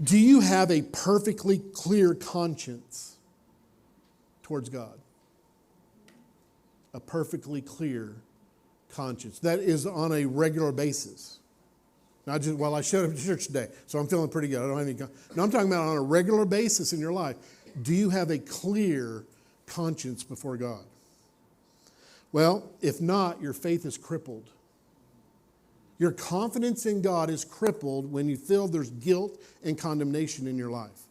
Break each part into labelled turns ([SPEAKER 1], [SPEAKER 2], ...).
[SPEAKER 1] Do you have a perfectly clear conscience towards God? A perfectly clear conscience. That is on a regular basis. Not just, well, I showed up to church today, so I'm feeling pretty good. I don't have any. No, I'm talking about on a regular basis in your life. Do you have a clear conscience before God? Well, if not, your faith is crippled. Your confidence in God is crippled when you feel there's guilt and condemnation in your life.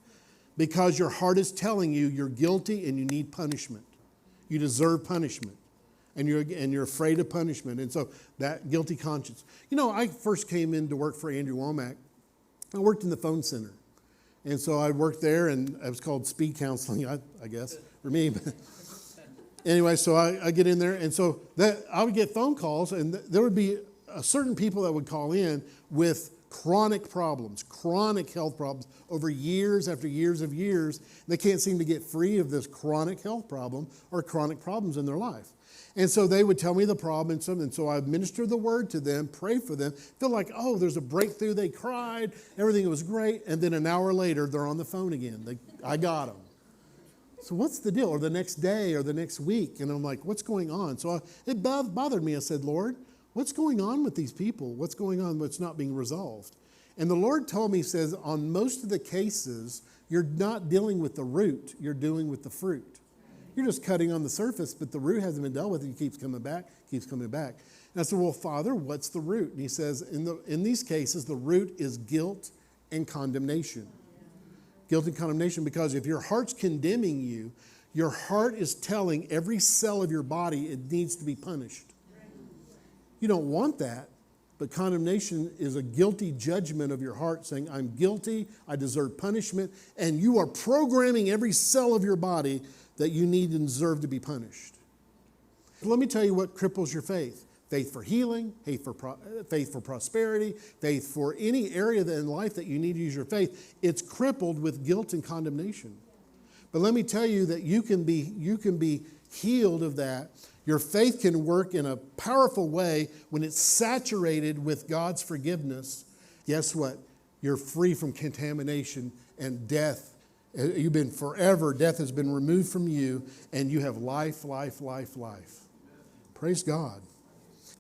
[SPEAKER 1] Because your heart is telling you you're guilty and you need punishment. You deserve punishment. And you're afraid of punishment. And so that guilty conscience. You know, I first came in to work for Andrew Womack. I worked in the phone center. And so I worked there, and it was called speed counseling, I guess, for me. Anyway, so I get in there, and so I would get phone calls, and there would be certain people that would call in with chronic problems, chronic health problems over years after years of years. They can't seem to get free of this chronic health problem or chronic problems in their life. And so they would tell me the problem and something. So I minister the word to them, pray for them, feel like, oh, there's a breakthrough. They cried, everything was great. And then an hour later, they're on the phone again. I got them. So what's the deal? Or the next day or the next week. And I'm like, what's going on? So it bothered me. I said, Lord, what's going on with these people? What's going on that's not being resolved? And the Lord told me, he says, on most of the cases, you're not dealing with the root. You're dealing with the fruit. You're just cutting on the surface, but the root hasn't been dealt with. It keeps coming back, keeps coming back. And I said, well, Father, what's the root? And he says, in these cases, the root is guilt and condemnation. Guilt and condemnation, because if your heart's condemning you, your heart is telling every cell of your body it needs to be punished. You don't want that, but condemnation is a guilty judgment of your heart saying, I'm guilty, I deserve punishment, and you are programming every cell of your body that you need and deserve to be punished. Let me tell you what cripples your faith. Faith for healing, faith for prosperity, faith for any area in life that you need to use your faith. It's crippled with guilt and condemnation. But let me tell you that you can be healed of that. Your faith can work in a powerful way when it's saturated with God's forgiveness. Guess what? You're free from contamination and death. You've been forever. Death has been removed from you, and you have life, life, life, life. Praise God.